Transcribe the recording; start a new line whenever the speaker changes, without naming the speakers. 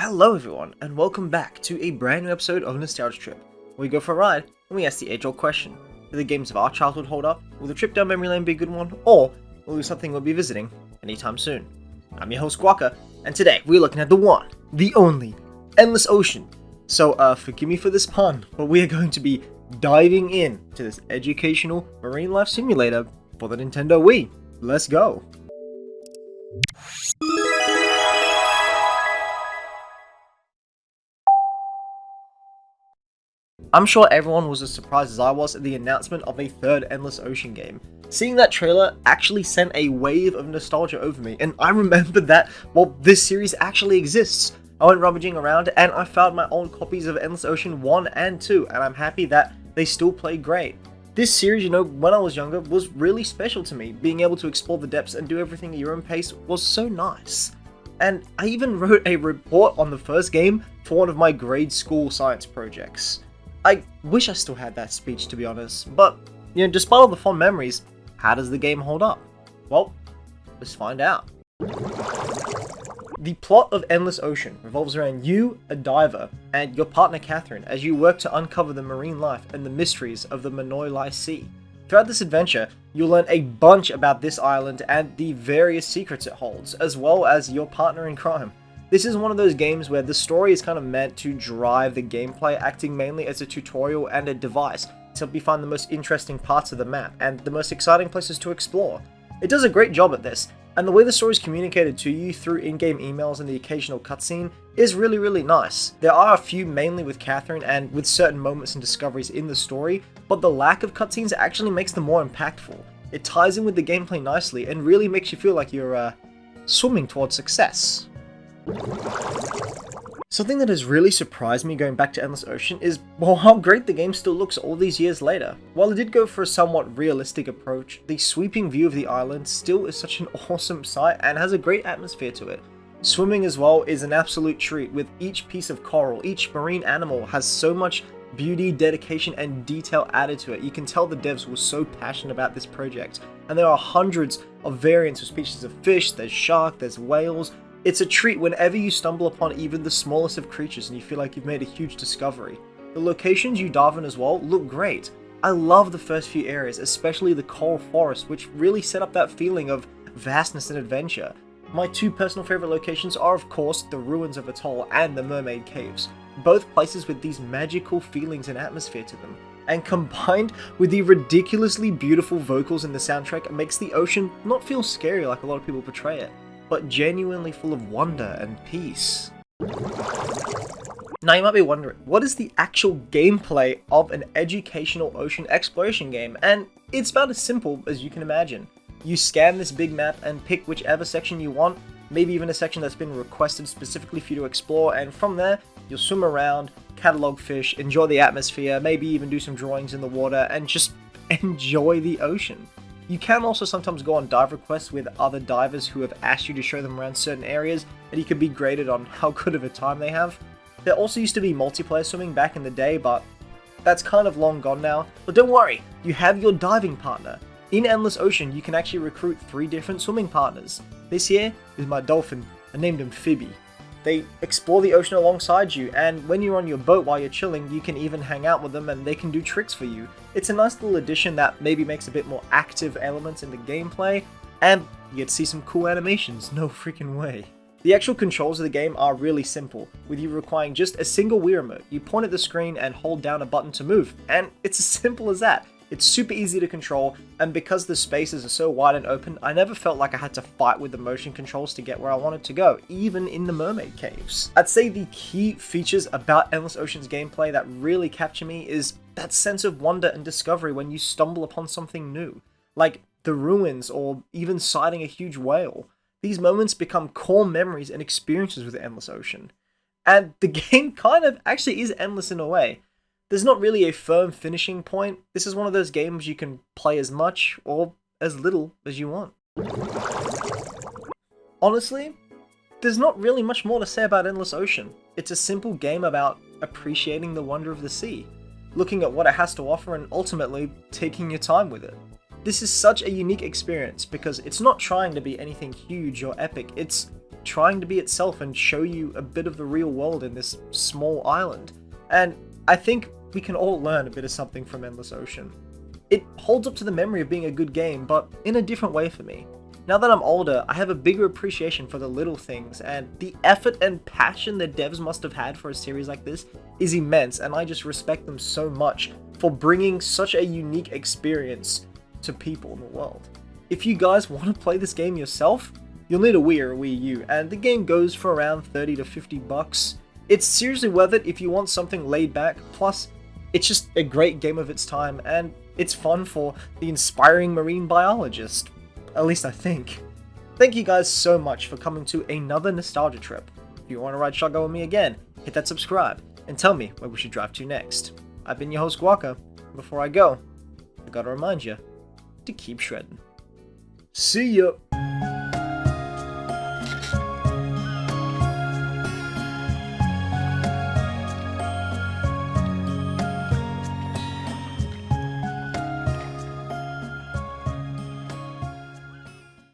Hello everyone, and welcome back to a brand new episode of Nostalgia Trip, where we go for a ride and we ask the age-old question: do the games of our childhood hold up? Will the trip down memory lane be a good one? Or will it be something we'll be visiting anytime soon? I'm your host Guaka, and today we're looking at the one, the only, Endless Ocean. So forgive me for this pun, but we are going to be diving in to this educational marine life simulator for the Nintendo Wii. Let's go! I'm sure everyone was as surprised as I was at the announcement of a third Endless Ocean game. Seeing that trailer actually sent a wave of nostalgia over me, and I remembered that, well, this series actually exists. I went rummaging around and I found my old copies of Endless Ocean 1 and 2, and I'm happy that they still play great. This series, when I was younger, was really special to me. Being able to explore the depths and do everything at your own pace was so nice. And I even wrote a report on the first game for one of my grade school science projects. I wish I still had that speech, to be honest, but, despite all the fond memories, how does the game hold up? Well, let's find out. The plot of Endless Ocean revolves around you, a diver, and your partner Catherine as you work to uncover the marine life and the mysteries of the Manoi Lai Sea. Throughout this adventure, you'll learn a bunch about this island and the various secrets it holds, as well as your partner in crime. This is one of those games where the story is kind of meant to drive the gameplay, acting mainly as a tutorial and a device to help you find the most interesting parts of the map and the most exciting places to explore. It does a great job at this, and the way the story is communicated to you through in-game emails and the occasional cutscene is really nice. There are a few mainly with Catherine and with certain moments and discoveries in the story, but the lack of cutscenes actually makes them more impactful. It ties in with the gameplay nicely and really makes you feel like you're swimming towards success. Something that has really surprised me going back to Endless Ocean is, well, how great the game still looks all these years later. While it did go for a somewhat realistic approach, the sweeping view of the island still is such an awesome sight and has a great atmosphere to it. Swimming as well is an absolute treat. With each piece of coral, each marine animal has so much beauty, dedication, and detail added to it. You can tell the devs were so passionate about this project, and there are hundreds of variants of species of fish. There's shark, there's whales. It's a treat whenever you stumble upon even the smallest of creatures and you feel like you've made a huge discovery. The locations you dive in as well look great. I love the first few areas, especially the coral forest, which really set up that feeling of vastness and adventure. My two personal favorite locations are of course the ruins of Atoll and the Mermaid Caves, both places with these magical feelings and atmosphere to them. And combined with the ridiculously beautiful vocals in the soundtrack, it makes the ocean not feel scary like a lot of people portray it, but genuinely full of wonder and peace. Now you might be wondering, what is the actual gameplay of an educational ocean exploration game? And it's about as simple as you can imagine. You scan this big map and pick whichever section you want, maybe even a section that's been requested specifically for you to explore, and from there, you'll swim around, catalog fish, enjoy the atmosphere, maybe even do some drawings in the water, and just enjoy the ocean. You can also sometimes go on dive requests with other divers who have asked you to show them around certain areas, and you can be graded on how good of a time they have. There also used to be multiplayer swimming back in the day, but that's kind of long gone now. But don't worry, you have your diving partner. In Endless Ocean, you can actually recruit 3 different swimming partners. This here is my dolphin. I named him Phoebe. They explore the ocean alongside you, and when you're on your boat while you're chilling, you can even hang out with them and they can do tricks for you. It's a nice little addition that maybe makes a bit more active elements in the gameplay, and you get to see some cool animations, no freaking way. The actual controls of the game are really simple, with you requiring just a single Wii remote. You point at the screen and hold down a button to move, and it's as simple as that. It's super easy to control, and because the spaces are so wide and open, I never felt like I had to fight with the motion controls to get where I wanted to go, even in the Mermaid Caves. I'd say the key features about Endless Ocean's gameplay that really capture me is that sense of wonder and discovery when you stumble upon something new, like the ruins or even sighting a huge whale. These moments become core memories and experiences with Endless Ocean. And the game kind of actually is endless in a way. There's not really a firm finishing point. This is one of those games you can play as much or as little as you want. Honestly, there's not really much more to say about Endless Ocean. It's a simple game about appreciating the wonder of the sea, looking at what it has to offer and ultimately taking your time with it. This is such a unique experience because it's not trying to be anything huge or epic. It's trying to be itself and show you a bit of the real world in this small island. And I think we can all learn a bit of something from Endless Ocean. It holds up to the memory of being a good game, but in a different way for me. Now that I'm older, I have a bigger appreciation for the little things, and the effort and passion the devs must have had for a series like this is immense, and I just respect them so much for bringing such a unique experience to people in the world. If you guys want to play this game yourself, you'll need a Wii or a Wii U, and the game goes for around 30 to 50 bucks. It's seriously worth it if you want something laid back, plus it's just a great game of its time, and it's fun for the inspiring marine biologist. At least I think. Thank you guys so much for coming to another nostalgia trip. If you want to ride shotgun with me again, hit that subscribe, and tell me where we should drive to next. I've been your host Guaka, and before I go, I gotta remind you to keep shredding. See ya!